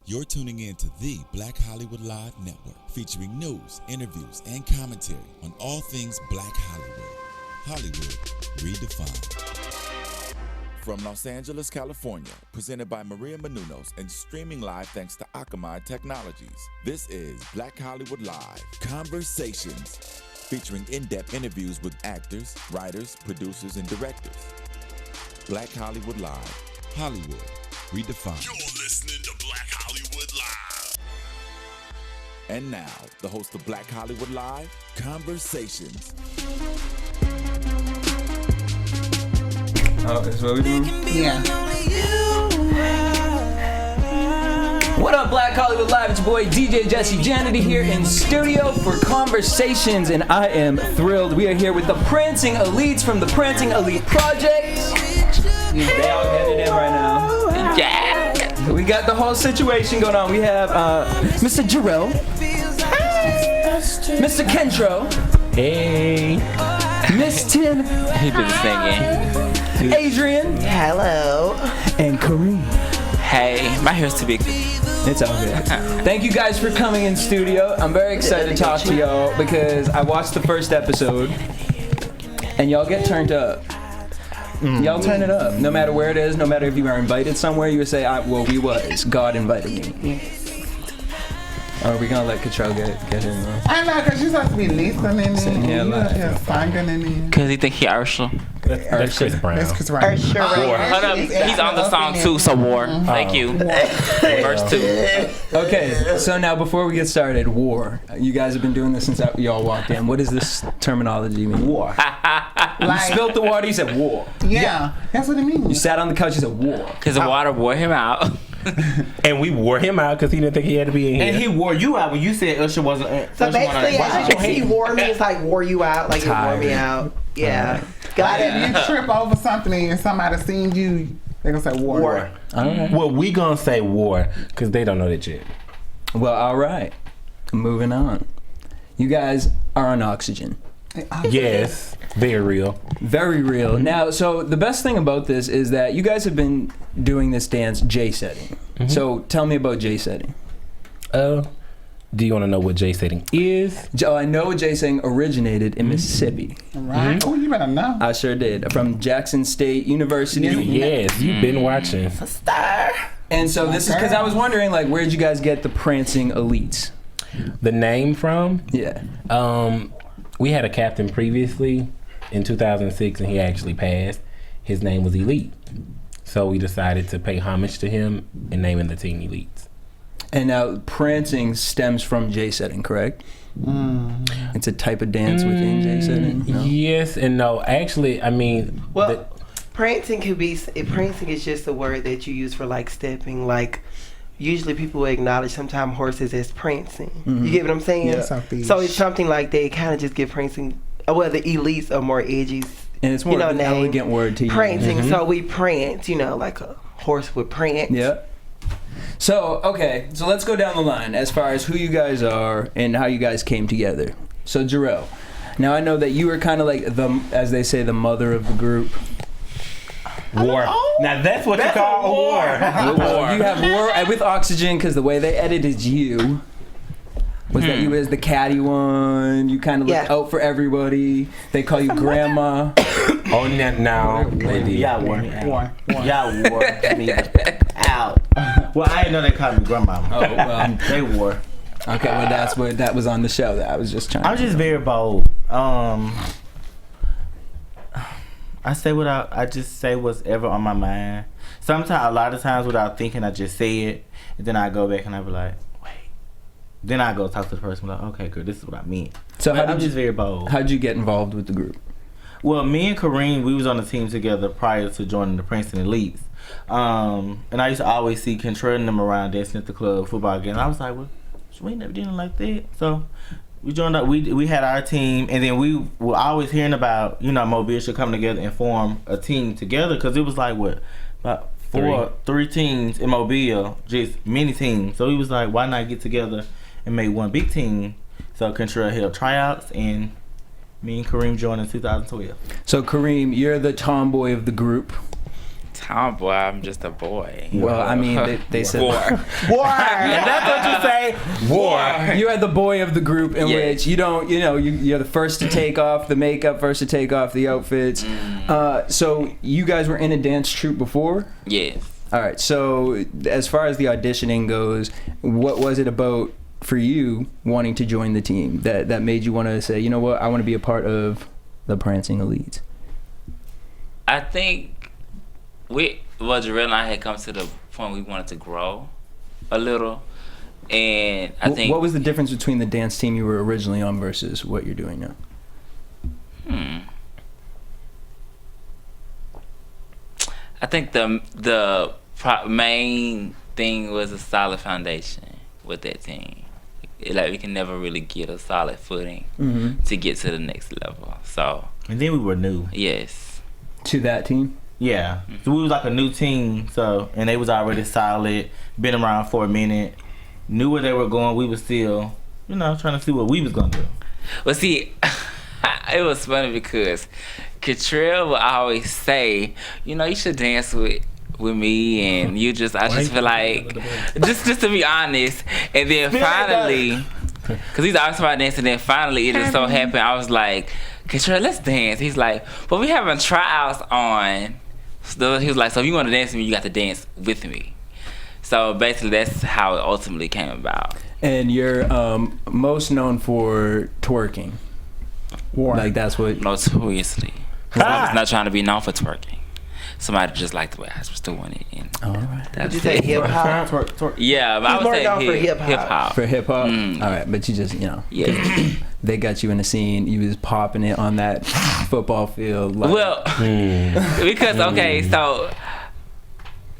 You're tuning in to the Black Hollywood Live Network, featuring news, interviews, and commentary on all things Black Hollywood. Hollywood redefined. From Los Angeles, California, presented by Maria Menounos and streaming live thanks to Akamai Technologies. This is Black Hollywood Live Conversations, featuring in-depth interviews with actors, writers, producers, and directors. Black Hollywood Live, Hollywood redefined. You're listening to Black Hollywood Live. And now, the host of Black Hollywood Live, Conversations. Oh, that's what we do? Yeah. What up, Black Hollywood Live? It's your boy DJ Jesse Janedy here in studio for Conversations, and I am thrilled. We are here with the Prancing Elites from the Prancing Elite Project. They all headed in right now. Yeah. We got the whole situation going on. We have Mr. Jarrell, Mr. Kentro, Hey. Miss Tim, He did the singing. Adrian, Hello. and Kareem. Hey, my hair's too big. It's all good. Thank you guys for coming in studio. I'm very excited to talk to y'all because I watched the first episode and y'all get turned up. Y'all turn it up. No matter where it is, no matter if you are invited somewhere, you would say, well, we was. God invited me. Or are we going to let Control get in? I know, because you're supposed to be listening Sitting here and laughing. you're singing in there. Cause he think he Ursula. That's Chris Brown. That's Chris Brown. Hold up, he's on the song too, so war. Thank you. Verse 2. Okay, so now before we get started, war. You guys have been doing this since y'all walked in. What does this terminology mean? War. You spilled the water, you said war. Yeah, that's what it means. You sat on the couch, you said war. Cause the water wore him out. And we wore him out because he didn't think he had to be in here. And he wore you out when you said Usher wasn't. So basically, I think he wore me. It's like wore you out, like it wore me Tired. out. Yeah. Like if you trip over something and somebody seen you, they're going to say war. War. All right. Well, we gonna say war because they don't know that yet. Well, all right. Moving on. You guys are on oxygen. Yes, very real. Very real. Now, so the best thing about this is that you guys have been doing this dance J-setting. So tell me about J-setting. Do you want to know what J setting is? I know J-setting originated in Mississippi. Right? Oh, you better know. I sure did. From Jackson State University. Yes, you've been watching. And so this is because I was wondering, like, where'd you guys get the Prancing Elites? The name from? Yeah. We had a captain previously in 2006, and he actually passed. His name was Elite, so we decided to pay homage to him and naming the team Elites. And now prancing stems from J-setting, correct? It's a type of dance within J-setting? No? Yes and no. Actually, I mean, Well, prancing could be. Prancing is just a word that you use for like stepping. Like usually people will acknowledge sometimes horses as prancing. You get what I'm saying? Yeah. So it's something like they kind of just give prancing. Well, the elites are more edgy. And it's more of an name. elegant word to use. Prancing. So we prance. Like a horse would prance. Yeah. So, okay. So let's go down the line as far as who you guys are and how you guys came together. So, Jarrell. Now, I know that you were kind of like as they say, the mother of the group. War. Now that's what you call a war. You have war with oxygen because the way they edited you was that you was the catty one. You kind of look out for everybody. They call you grandma. oh no, lady. Y'all wore me out. Y'all wore me out. Well, I didn't know they called me grandma. Oh, well. They wore. Okay, well that was on the show. That I was just trying. I'm just very bold. I just say what's ever on my mind. Sometimes, a lot of times, without thinking, I just say it, and then I go back and I be like, wait. Then I go talk to the person, like, okay, good, this is what I mean. So I'm just very bold. How'd you get involved with the group? Well, me and Kareem, we was on the team together prior to joining the Prancing Elites. And I used to always see Kentrell and them around dancing at the club, football game. And I was like, well, we ain't never did nothing like that. So we joined up. We had our team, and then we were always hearing about, Mobile should come together and form a team together, because it was like, about three teams in Mobile, just many teams. So he was like, why not get together and make one big team? So Kentrell held tryouts, and me and Kareem joined in 2012. So Kareem, you're the tomboy of the group. tomboy. I'm just a boy. Well, I mean, they said War. That's what you say. War. you are the boy of the group in Yeah. which you're the first to take off the makeup, first to take off the outfits. So you guys were in a dance troupe before? Yes. All right. So as far as the auditioning goes, what was it about for you wanting to join the team that made you want to say, you know what, I want to be a part of the Prancing Elites? I think Jarrell and I had come to the point we wanted to grow a little. And I think... What was the difference between the dance team you were originally on versus what you're doing now? I think the main thing was a solid foundation with that team. Like, we can never really get a solid footing to get to the next level. So... And then we were new. Yes. To that team? Yeah. So we was like a new team. So, and they was already solid, been around for a minute, knew where they were going. We was still, trying to see what we was going to do. Well, see, it was funny because Catrell would always say, you should dance with me, and I just feel like, just to be honest, and then finally, because he's always about dancing, and then finally it just so happened, I was like, Catrell, let's dance. He's like, but we having tryouts on. So he was like, so if you want to dance with me, you got to dance with me. So basically, that's how it ultimately came about. And you're most known for twerking. Like, that's what... Notoriously. Because I was not trying to be known for twerking. Somebody just liked the way I was doing it. And all right. Did you say hip hop? Yeah, but I would say for hip hop. For hip hop? All right, but you just, Yeah. they got you in the scene. You was popping it on that football field. Like, Well, because, okay, so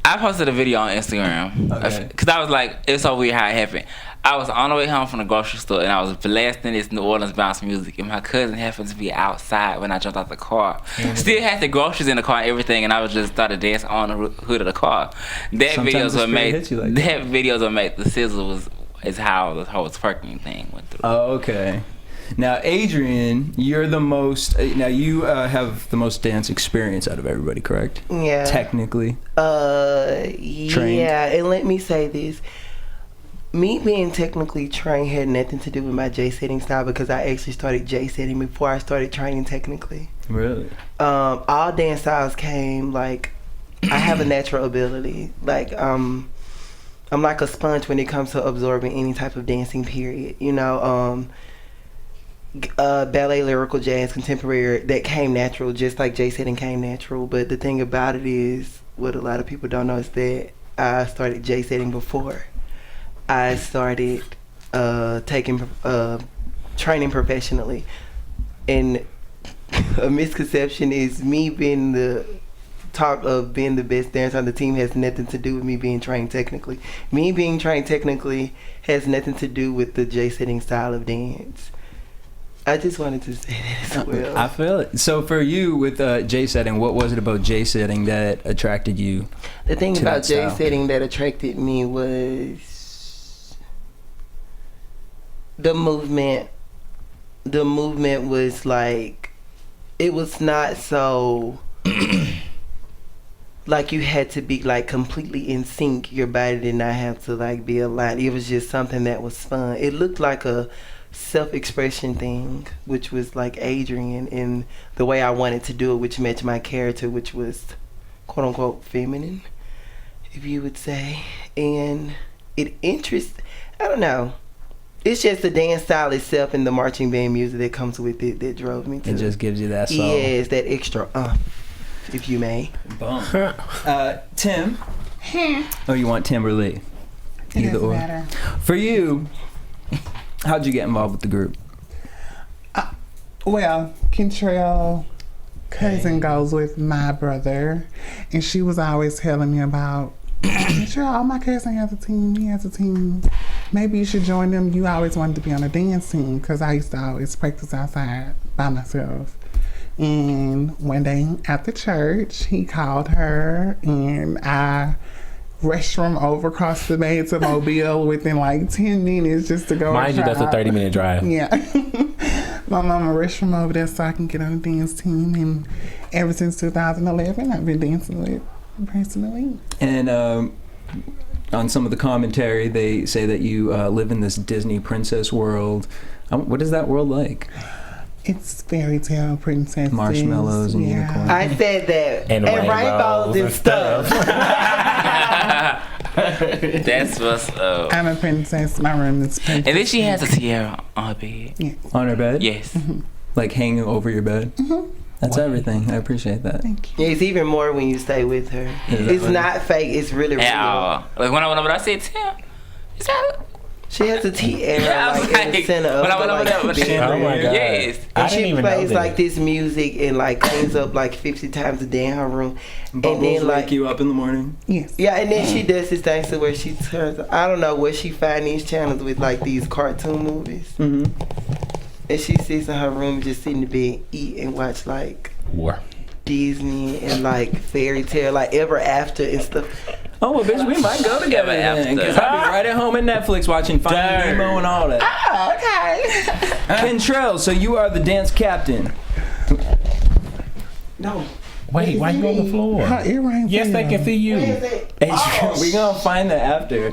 I posted a video on Instagram. Because I was like, it's so weird how it happened. I was on the way home from the grocery store, and I was blasting this New Orleans bounce music, and my cousin happened to be outside when I jumped out the car. Still had the groceries in the car and everything, and I was just started dancing on the hood of the car. Videos were made. That videos were made. The sizzle is how the whole twerking thing went through. Oh, okay. Now, Adrian, you're the most. Now, you have the most dance experience out of everybody, correct? Yeah. Technically. Trained. Yeah, and let me say this. Me being technically trained had nothing to do with my J-setting style, because I actually started J-setting before I started training technically. Really? All dance styles came, like, I have a natural ability. Like, I'm like a sponge when it comes to absorbing any type of dancing, period. Ballet, lyrical, jazz, contemporary, that came natural, just like J-setting came natural. But the thing about it is, what a lot of people don't know is that I started J-setting before I started training professionally. And a misconception is me being the talk of being the best dancer on the team has nothing to do with me being trained technically. Me being trained technically has nothing to do with the J-setting style of dance. I just wanted to say that as well. I feel it. So for you with J-setting, what was it about J-setting that attracted you? The thing to about that style? J-setting that attracted me was the movement. The movement was like, it was not so like you had to be like completely in sync. Your body did not have to like be aligned. It was just something that was fun. It looked like a self-expression thing, which was like Adrian, and the way I wanted to do it, which matched my character, which was quote-unquote feminine, if you would say. And it I don't know, it's just the dance style itself and the marching band music that comes with it that drove me to it. Just gives you that song. Yes, that extra if you may. Boom. Tim. Oh, you want Tim or Lee? It doesn't matter. For you, how'd you get involved with the group? Well, Kentrell cousin goes with my brother, and she was always telling me about, Kentrell, my cousin has a team, he has a team. Maybe you should join them. You always wanted to be on a dance team, because I used to always practice outside by myself. And one day after church, he called her, and I rushed from over across the bay to Mobile within like 10 minutes just to go. Mind you, that's a 30-minute drive. Yeah. My mama rushed from over there so I can get on the dance team, and ever since 2011, I've been dancing with Prancing Elites. And on some of the commentary, they say that you live in this Disney princess world. What is that world like? It's fairy tale princesses. Marshmallows and unicorns. I said that. And rainbows and stuff. That's what's up. I'm a princess. My room is princess. And then she has a tiara on her bed. Yeah. On her bed? Yes. Like hanging over your bed? Mm-hmm. That's everything. I appreciate that. Thank you. Yeah, it's even more when you stay with her. It's not fake. It's really real. Like when I went over there, I said, Tim, is that... She has a tiara Yeah, I was in the center of when I went over there, the Oh my God. Yes. I and didn't she even know plays that. like this music and like cleans up like 50 times a day in her room. Bubbles and then like wake you up in the morning? Yes. yeah, and then she does this thing to where she turns. I don't know where she find these channels with like these cartoon movies. Mm-hmm. And she sits in her room just sitting in the bed, eat and watch like War. Disney and like fairy tale, like Ever After and stuff. Oh, well, bitch, we might go together then. Because I'll be right at home at Netflix watching Finding Nemo and all that. Oh, okay. Kentrell, so you are the dance captain. No. Wait, why you on the floor? Her earrings. Yes, they can see you. Hey, we gonna find that after.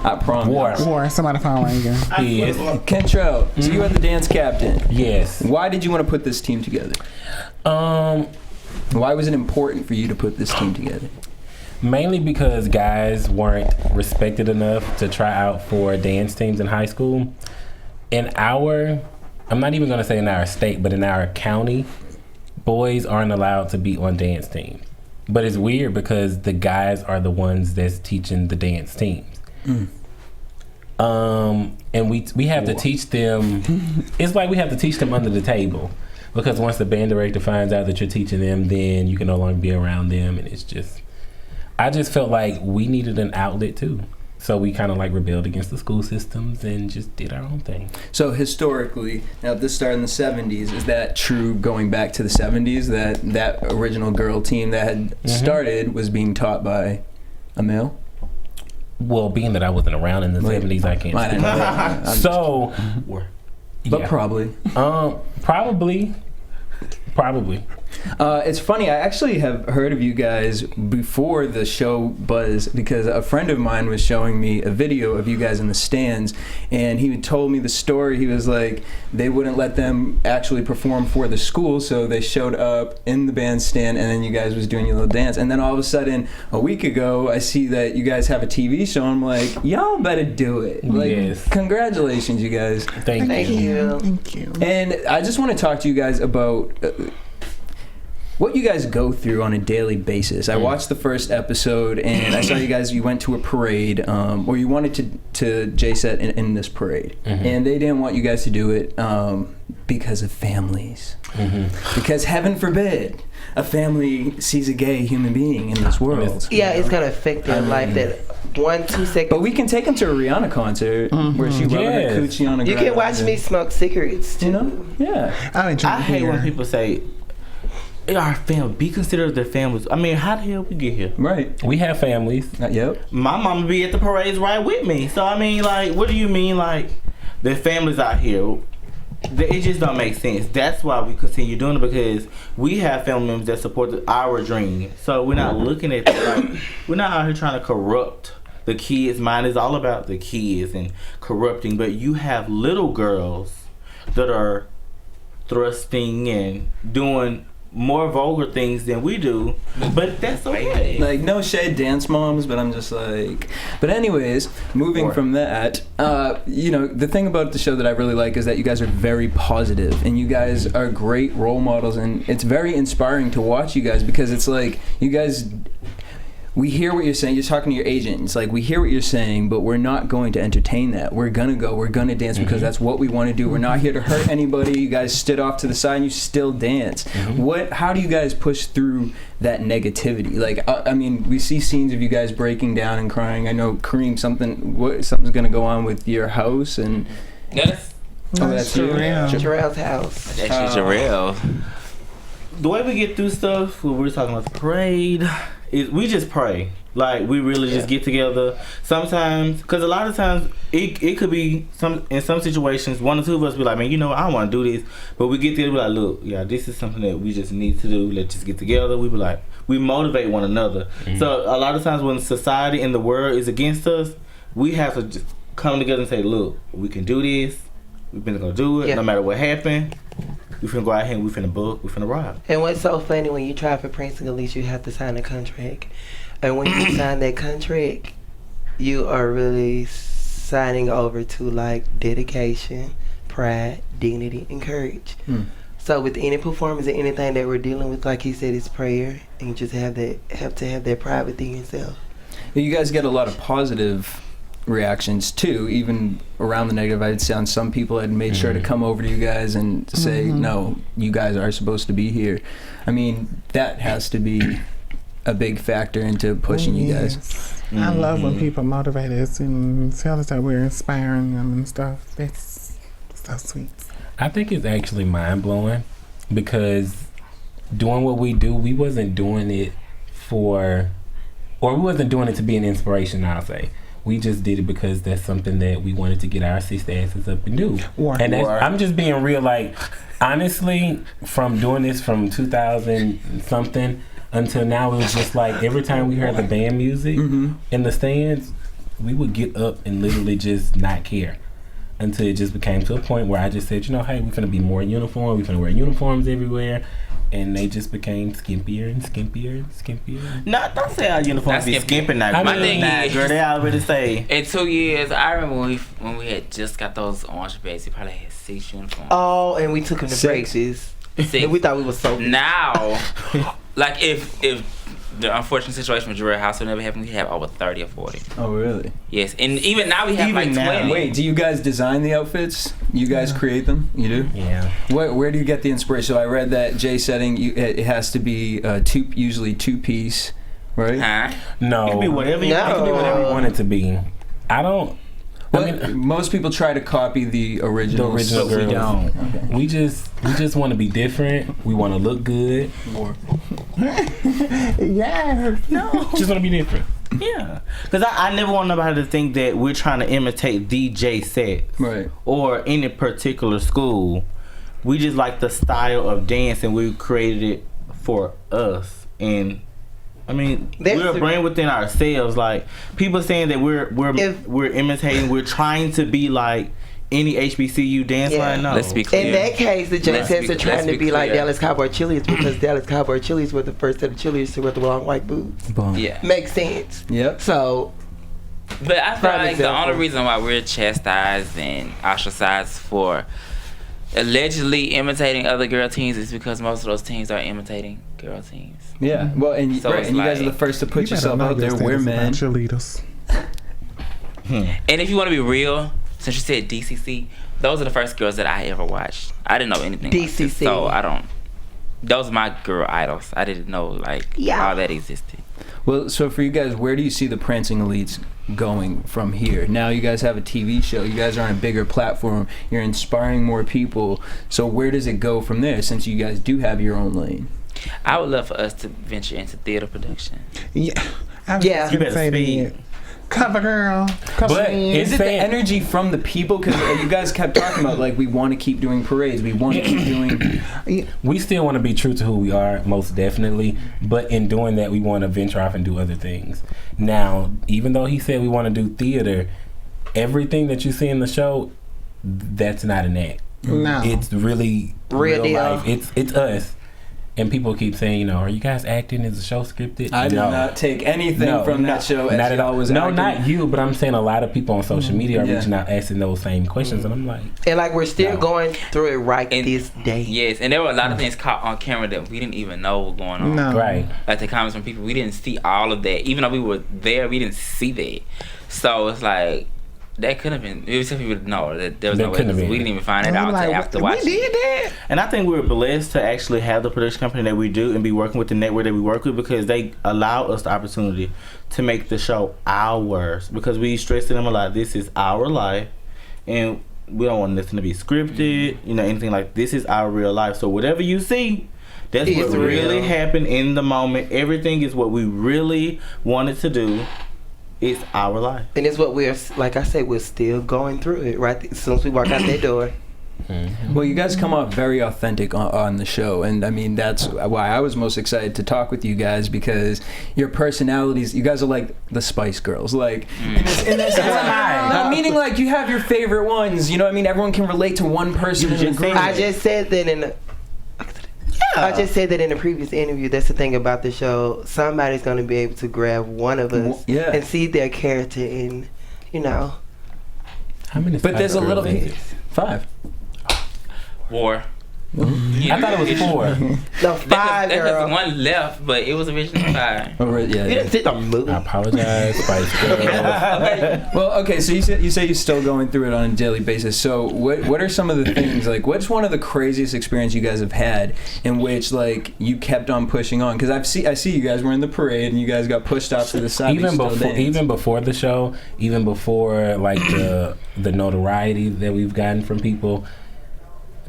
I promise. War. Somebody phone ringing. Yes. Kentrell, so you are the dance captain. Yes. Why did you want to put this team together? Why was it important for you to put this team together? Mainly because guys weren't respected enough to try out for dance teams in high school. In our, I'm not even going to say in our state, but in our county, boys aren't allowed to be on dance teams. But it's weird because the guys are the ones that's teaching the dance teams. And we have to teach them. It's like we have to teach them under the table, because once the band director finds out that you're teaching them, then you can no longer be around them, and it's just. I just felt like we needed an outlet too. So we kind of like rebelled against the school systems and just did our own thing. So historically, now this started in the 70s, is that true going back to the 70s, that original girl team that had started was being taught by a male? Well, being that I wasn't around in the 70s, I can't I speak. didn't know that. So, But yeah. probably. Probably. It's funny, I actually have heard of you guys before the show buzz, because a friend of mine was showing me a video of you guys in the stands, and he told me the story. He was like, they wouldn't let them actually perform for the school, so they showed up in the bandstand, and then you guys was doing your little dance. And then all of a sudden, a week ago, I see that you guys have a TV show, and I'm like, y'all better do it. Like, Yes. Congratulations, you guys. Thank you. Thank you. And I just want to talk to you guys about what you guys go through on a daily basis. I watched the first episode, and I saw you went to a parade, or you wanted to J-set in this parade. And they didn't want you guys to do it because of families. Because heaven forbid a family sees a gay human being in this world. Yeah, it's gonna affect their life. That 1-2 seconds. But we can take them to a Rihanna concert where she rubbing her coochie on the You ground. can watch me smoke cigarettes too. You know? Yeah. I hate when people say, our family, be considered their families. I mean, how the hell we get here? Right. We have families. Yep. My mama be at the parades right with me. So, I mean, like, what do you mean, like, their families out here? It just don't make sense. That's why we continue doing it, because we have family members that support our dream. So we're not looking at like, we're not out here trying to corrupt the kids. Mine is all about the kids and corrupting. But you have little girls that are thrusting and doing more vulgar things than we do, but that's okay. Like, no shade, dance moms, but I'm just like. But anyways, moving from that, you know, the thing about the show that I really like is that you guys are very positive, and you guys are great role models, and it's very inspiring to watch you guys, because it's like you guys. We hear what you're saying. You're talking to your agent. It's like, we hear what you're saying, but we're not going to entertain that. We're going to go. We're going to dance because that's what we want to do. We're not here to hurt anybody. You guys stood off to the side and you still dance. How do you guys push through that negativity? Like, I mean, we see scenes of you guys breaking down and crying. I know, Kareem, something's going to go on with your house. And Yes. that's you? Jarrell's house. That's Jarrell. The way we get through stuff, when we're talking about the parade, is we just pray. Like, we really just get together. Sometimes, because a lot of times, it could be, in some situations, one or two of us be like, man, you know, I don't want to do this. But we get together, we like, look, yeah, this is something that we just need to do. Let's just get together. We be like, we motivate one another. So a lot of times when society and the world is against us, we have to just come together and say, look, we can do this. We've been gonna do it no matter what happened. We finna go out here and we finna book, we finna rob. And what's so funny, when you try for Prancing Elites, you have to sign a contract. And when you sign that contract, you are really signing over to like dedication, pride, dignity, and courage. So with any performance or anything that we're dealing with, like he said, it's prayer, and you just have to have that pride within yourself. You guys get a lot of positive reactions too, even around the negative. I'd say on some people had made sure to come over to you guys and say, no, you guys are supposed to be here. I mean, that has to be a big factor into pushing you guys. I love when people motivate us and tell us that we're inspiring them and stuff. That's so sweet. I think it's actually mind-blowing because doing what we do, we wasn't doing it we wasn't doing it to be an inspiration, I'll say. We just did it because that's something that we wanted to get our sister asses up and do. I'm just being real, like, honestly, from doing this from 2000 something until now, it was just like every time we heard the band music in the stands, we would get up and literally just not care. Until it just became to a point where I just said, hey, we're gonna be more uniform, we're gonna wear uniforms everywhere. And they just became skimpier and skimpier and skimpier. No, don't say our uniforms be skimping now. My thing is, girl, they already say. In 2 years, I remember when we had just got those orange bags, we probably had 6 uniforms. Oh, and we took them to practice. And we thought we were so now, like if the unfortunate situation with Real Housewives never happened, we have over 30 or 40. Oh, really? Yes, and even now we have like 20. Wait, do you guys design the outfits? You guys create them? You do? Yeah. Where do you get the inspiration? So I read that Jay setting, it has to be usually 2-piece, right? Huh? No. It can be whatever you want it to be. I don't. Most people try to copy the original. Girls. We don't. Okay. We just want to be different. We want to look good. Yes. No. Just want to be different. Yeah. Because I never want nobody to think that we're trying to imitate DJ sets. Right. Or any particular school. We just like the style of dance and we created it for us. And I mean, we're a brand within ourselves. Like, people saying that we're imitating, we're trying to be like any HBCU dance line. No. Let's be clear. In that case, the J-Sets are trying to be like Dallas Cowboy cheerleaders because Dallas Cowboy cheerleaders were the first set of cheerleaders to wear the long white boots. Yeah. Makes sense. Yep. So, but I feel like the only reason why we're chastised and ostracized for allegedly imitating other girl teams is because most of those teams are imitating girl teams. Yeah, well, and you guys are the first to put yourself out there. We're men. Cheerleaders. And if you want to be real, since you said DCC, those are the first girls that I ever watched. I didn't know anything DCC. like this, so I don't. Those are my girl idols. I didn't know all that existed. Well, so for you guys, where do you see the Prancing Elites going from here? Now you guys have a TV show. You guys are on a bigger platform. You're inspiring more people. So where does it go from there, since you guys do have your own lane? I would love for us to venture into theater production. Yeah. You better speak. Cover girl. But is it the energy from the people? Because you guys kept talking about, like, we want to keep doing parades. We want to keep doing... We still want to be true to who we are, most definitely. But in doing that, we want to venture off and do other things. Now, even though he said we want to do theater, everything that you see in the show, that's not an act. No. It's really real life. It's us. And people keep saying, are you guys acting? Is the show scripted? I did not take anything from that show. Not at all. No, acting. not you, but I'm saying a lot of people on social media are reaching out asking those same questions, and I'm like... And like, we're still going through it this day. Yes, and there were a lot of things caught on camera that we didn't even know were going on. No. Right. Like the comments from people, we didn't see all of that. Even though we were there, we didn't see that. So it's like... That could have been. It was some people know that there was no way. We didn't even find it out until after watching. We did that. And I think we were blessed to actually have the production company that we do and be working with the network that we work with, because they allow us the opportunity to make the show ours. Because we stress to them a lot, this is our life, and we don't want nothing to be scripted, anything like this is our real life. So whatever you see, that's what really happened in the moment. Everything is what we really wanted to do. It's our life. And it's what we're, like I said, we're still going through it, right? As soon as we walk out that door. Well, you guys come off very authentic on the show, and I mean that's why I was most excited to talk with you guys, because your personalities, you guys are like the Spice Girls, like in this no, meaning like you have your favorite ones, you know what I mean? Everyone can relate to one person in the group. I just said that in the previous interview. That's the thing about the show. Somebody's going to be able to grab one of us and see their character in, you know. How many? But there's a little 5. War. I thought it was 4. No, 5, girl. There's one left, but it was originally 5. Oh, right, yeah. You didn't see the movie. I apologize, Spice Girls. Well, okay, so you say you're still going through it on a daily basis. So what are some of the things, like, what's one of the craziest experiences you guys have had in which, like, you kept on pushing on? Because I see you guys were in the parade and you guys got pushed off to the side. Even before the show, even before, like, the notoriety that we've gotten from people,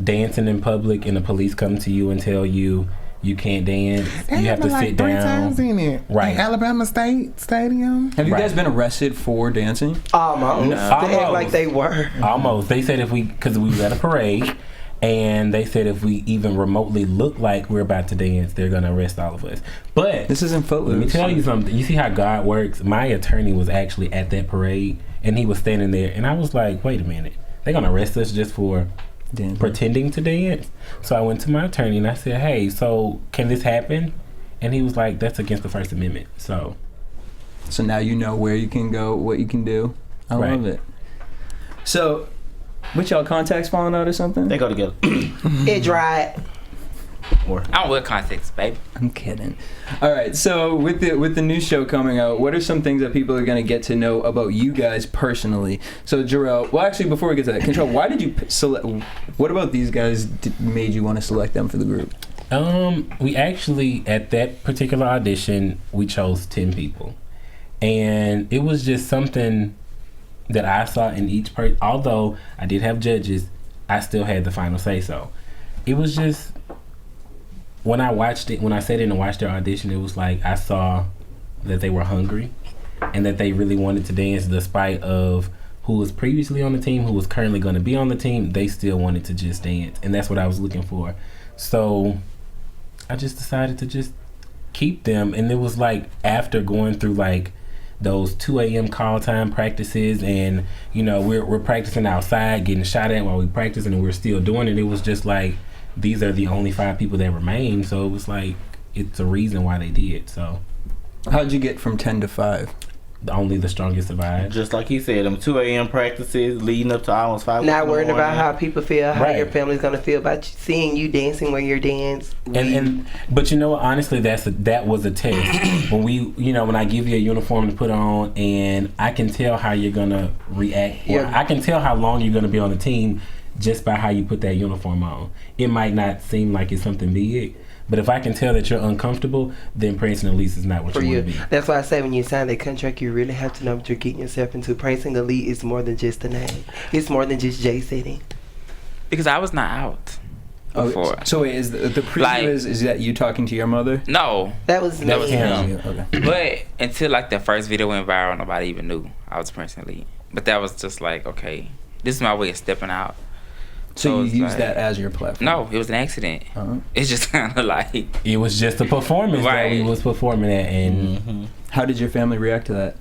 dancing in public and the police come to you and tell you can't dance. They you have to like sit 3 down. times in it. Right. In Alabama State Stadium. Have you guys been arrested for dancing? Almost. No. They act like they were. Almost. They said because we was at a parade, and they said if we even remotely look like we're about to dance, they're gonna arrest all of us. But this isn't Footloose. Let me tell you something. You see how God works? My attorney was actually at that parade, and he was standing there, and I was like, wait a minute, they're gonna arrest us just for pretending to dance? So I went to my attorney and I said, hey, so can this happen? And he was like, that's against the First Amendment. So now you know where you can go, what you can do. I love it. So with y'all contacts falling out or something? They go together. It dried. I don't wear contacts, baby. I'm kidding. All right, so with the new show coming out, what are some things that people are going to get to know about you guys personally? So Jarrell, well, actually, before we get to that, Control, why did you select? What about these guys made you want to select them for the group? We actually, at that particular audition, we chose 10 people, and it was just something that I saw in each person. Although I did have judges, I still had the final say. So it was just. When I sat in and watched their audition, it was like I saw that they were hungry and that they really wanted to dance despite of who was previously on the team, who was currently going to be on the team. They still wanted to just dance, and that's what I was looking for. So I just decided to just keep them, and it was like after going through like those 2 a.m. call time practices, and you know we're practicing outside, getting shot at while we practicing, and we're still doing it. It was just like, these are the only 5 people that remain, so it was like it's a reason why they did. So how'd you get from 10 to 5? Only the strongest survive. Just like he said, them 2 a.m. practices leading up to almost 5. Not worrying about how people feel, how your family's gonna feel about you, seeing you dancing where you're dancing. But you know what? Honestly, that was a test. when I give you a uniform to put on, and I can tell how you're gonna react. I can tell how long you're gonna be on the team just by how you put that uniform on. It might not seem like it's something big, but if I can tell that you're uncomfortable, then Prancing Elites is not what you want to be. That's why I say when you sign that contract, you really have to know what you're getting yourself into. Prancing Elite is more than just a name. It's more than just Jay City. Because I was not out before. So wait, is the preview is that you talking to your mother? No. That was him. Okay. But until like the first video went viral, nobody even knew I was Prancing Elite. But that was just like, okay, this is my way of stepping out. So you use that as your platform? No, it was an accident. It's just kind of like... It was just a performance that we was performing at. And how did your family react to that?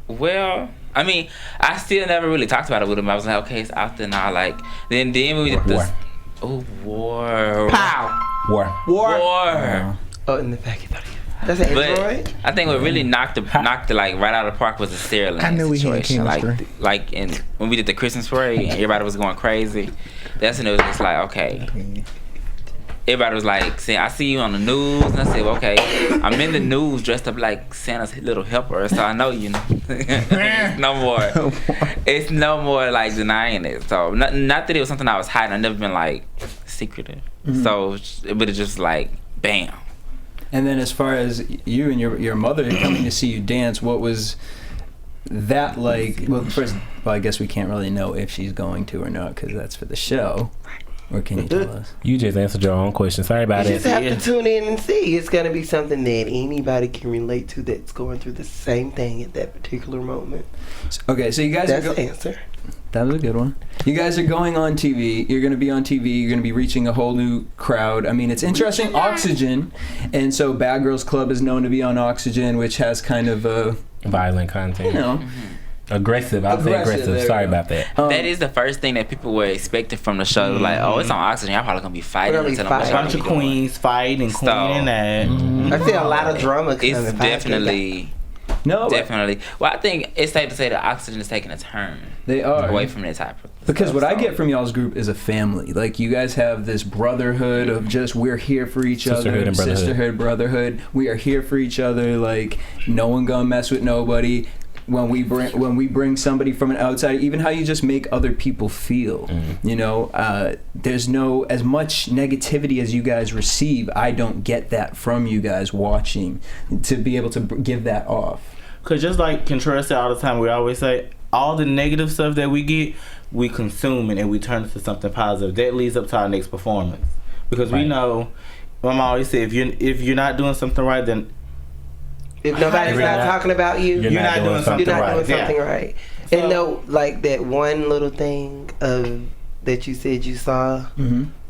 Well, I mean, I still never really talked about it with them. I was like, okay, it's out there now. Like, then we did this... Oh, war. Pow! War. Oh, in the fact you thought that's an Android? But I think what really knocked it like right out of the park was the Sarah Lane situation. Like when we did the Christmas parade and everybody was going crazy, that's when it was just like, okay. Everybody was like saying, I see you on the news, and I said, well, okay, I'm in the news dressed up like Santa's little helper, so I know you know. It's no more like denying it. So not that it was something I was hiding. I've never been like secretive. So but it's just like bam. And then as far as you and your mother coming to see you dance, what was that like? Well, first, I guess we can't really know if she's going to or not because that's for the show. Or can you tell us? You just answered your own question. Sorry about it. You just have to tune in and see. It's going to be something that anybody can relate to that's going through the same thing at that particular moment. Okay, so you guys that's the answer. That was a good one. You guys are going on TV. You're going to be on TV. You're going to be reaching a whole new crowd. I mean, it's interesting. Oxygen. And so Bad Girls Club is known to be on Oxygen, which has kind of a... violent content. You know. Aggressive. I'll say aggressive. Sorry about that. That is the first thing that people were expecting from the show. Like, oh, it's on Oxygen. Y'all probably going to be fighting. A bunch of queens fighting, queen and I feel a lot of drama coming. It's definitely... No, definitely. Well, I think it's safe to say that Oxygen is taking a turn. They are away from that type of because stuff, what I get from y'all's group is a family. Like you guys have this brotherhood of just we're here for each other, sisterhood, brotherhood. We are here for each other. Like no one gonna mess with nobody. When we bring somebody from an outside, even how you just make other people feel, you know, there's no as much negativity as you guys receive. I don't get that from you guys watching to be able to give that off. Because just like Contreras said all the time, we always say all the negative stuff that we get, we consume it and we turn it to something positive. That leads up to our next performance. Because we know, Mama always say, if you're not doing something right, then if nobody's not talking about you, you're not doing something right. So, and no, like that one little thing that you said you saw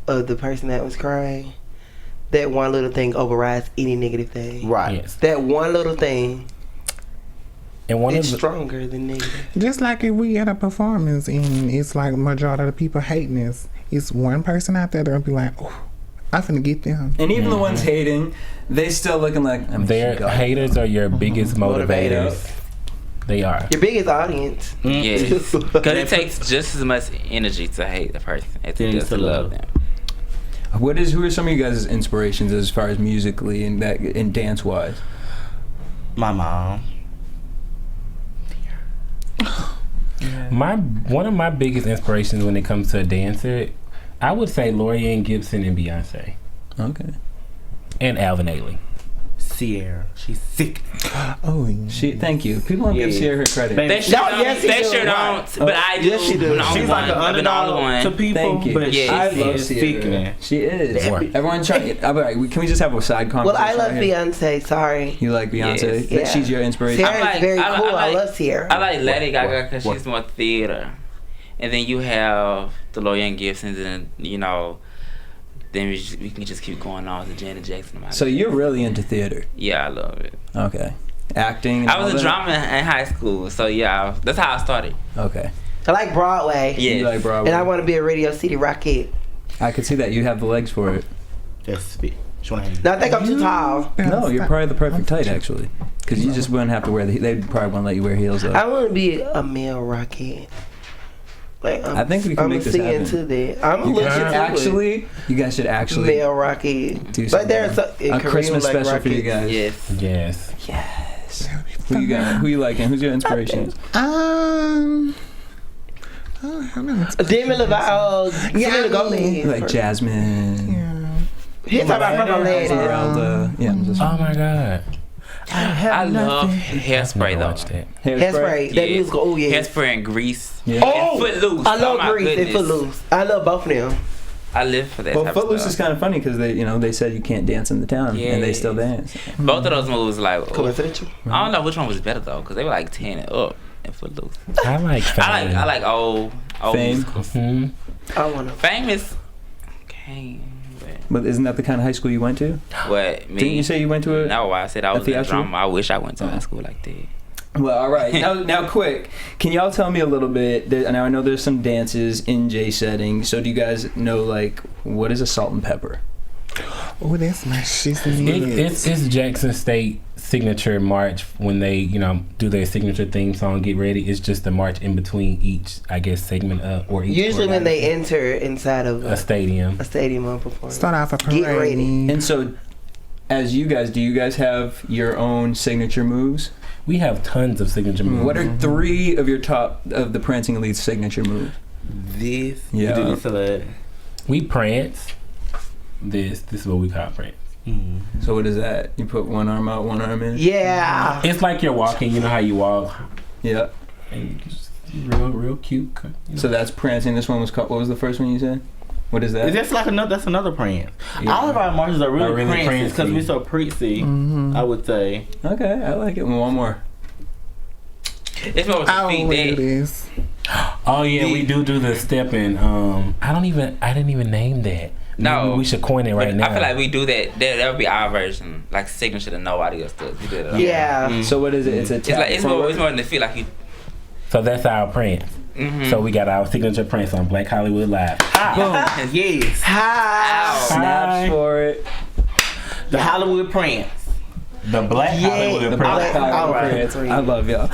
of the person that was crying, that one little thing overrides any negative thing. Right. Yes. That one little thing. And it's stronger than negative. Just like if we at a performance and it's like majority of the people hating us, it's one person out there that'll be like, oh, I'm finna get them. And even the ones hating, they still looking like their haters are your biggest motivators. They are your biggest audience. Yes, because it takes just as much energy to hate the person as it does to love them. Who are some of you guys' inspirations as far as musically and dance wise? My mom. One of my biggest inspirations when it comes to a dancer, I would say Laurieann Gibson and Beyonce. Okay. And Alvin Ailey. Sierra, she's sick. Oh, thank you. People don't give Sierra her credit. They sure don't, but I do. Yes, she does. She's like an underdog to people. Thank you. But I love Sierra. She is. Everyone trying. Can we just have a side conversation? Well, I love Beyonce. Sorry. You like Beyonce? Yes. She's your inspiration. Sierra's very cool. I love Sierra. I like Lady Gaga because she's more theater, and then you have the Laurieann Gibsons, and you know. Then we can just keep going on to Janet Jackson. So you're really into theater? Yeah, I love it. Okay. Acting? I was a drama in high school, so yeah, that's how I started. Okay. I like Broadway. Yeah. You like Broadway? And I want to be a Radio City Rocket. I could see that. You have the legs for it. Yes. No, I think I'm too tall. No, you're probably the perfect height, actually. Because you just wouldn't have to wear they probably won't let you wear heels, though. I want to be a male Rocket. Like, I think we can make this happen. To that. I'm you guys should actually male Rocket. Do something. But there's a Christmas like special Rockets. for you guys. Yes. Who you got? Who you liking? Who's your inspiration? Demi Lovato. Selena Gomez. Like Jasmine. Yeah. He's talking about from Esmeralda. Yeah. Oh my God. I love Hairspray though. Hairspray. That musical. Oh yeah. Hairspray and Grease. Yeah. And Footloose. I love Grease and Footloose. I love both of them. I live for that. Well, type Footloose of is kind of funny because they said you can't dance in the town, and they still dance. Both of those movies like coincidental. I don't know which one was better though, because they were like 10 and up in Footloose. I like Fame. I like old Fame. Mm-hmm. I want to. Famous. Okay. But isn't that the kind of high school you went to? What, me? Didn't you say you went to No, I said I was in drama. I wish I went to high school like that. Well, all right. Now, quick. Can y'all tell me a little bit? Now, I know there's some dances in J setting. So, do you guys know, like, what is a salt and pepper? Oh, that's my shit. It's Jackson State signature march when they, do their signature theme song, Get Ready. It's just the march in between each, I guess, segment or each. Usually when they enter inside of a stadium. A stadium on performance. Start off a parade. Get ready. And so, do you guys have your own signature moves? We have tons of signature moves. What are 3 of your top of the Prancing Elites signature moves? We prance. This is what we call prance. Mm-hmm. So what is that? You put one arm out, one arm in? Yeah. It's like you're walking. You know how you walk? Yeah. And just real cute. So that's prancing. This one was called, what was the first one you said? What is that? That's another prance. Yeah. All of our marches are really prances because we're so preachy, I would say. Okay, I like it. One more. It's more I don't do this. Oh yeah, we do the stepping. I didn't even name that. No. Maybe we should coin it right now. I feel like we do that. That would be our version, like signature that nobody else does. We did it. Yeah. So what is it? It's a It's like it's more than to feel like you. So that's our print. So we got our signature prints on Black Hollywood Live. Boom. Yes. Hi. Snaps for it. The Hollywood Prince. The Black Hollywood The print. Black Hollywood Prince. I love y'all.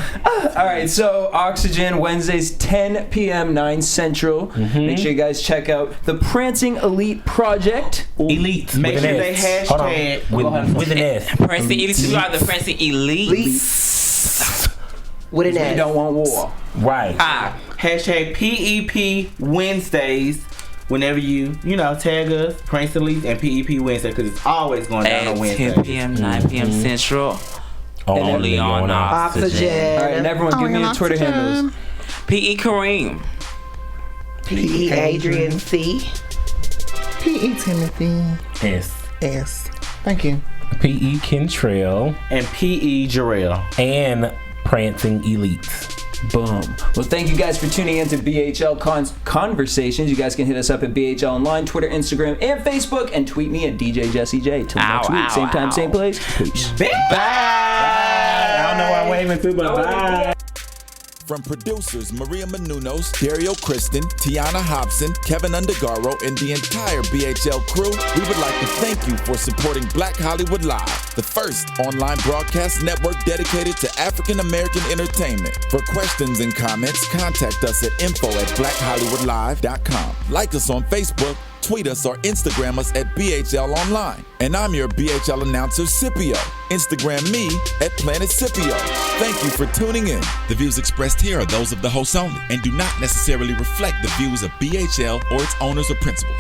All right, so Oxygen, Wednesdays, 10 p.m., 9 Central. Make sure you guys check out the Prancing Elite Project. Elite. Make with sure an they S. Hold on. hashtag With an S. Prancing Elites. We are the Prancing Elites. With an They S. don't want war. Right. hashtag PEP Wednesdays. Whenever you tag us, Prancing Elites and PEP Wednesday, because it's always going down on Wednesday. 10 p.m., 9 p.m. Central. Only on Oxygen. Oxygen. All right, and everyone give me your Twitter handles. P.E. Kareem. P.E. Adrian C. P.E. Timothy S. S. Thank you. P.E. Kentrell. And PE Jarrell. And Prancing Elites. Boom. Well, thank you guys for tuning in to BHL Conversations. You guys can hit us up at BHL Online, Twitter, Instagram, and Facebook, and tweet me at DJ Jesse J. Till next week, same time, same place. Peace. Bye. I don't know why I'm waving through, but bye. From producers Maria Menounos, Dario Kristen, Tiana Hobson, Kevin Undergaro, and the entire BHL crew, we would like to thank you for supporting Black Hollywood Live, the first online broadcast network dedicated to African American entertainment. For questions and comments, contact us at info@blackhollywoodlive.com. Like us on Facebook, tweet us or Instagram us at BHL Online. And I'm your BHL announcer, Scipio. Instagram me at Planet Scipio. Thank you for tuning in. The views expressed here are those of the hosts only and do not necessarily reflect the views of BHL or its owners or principals.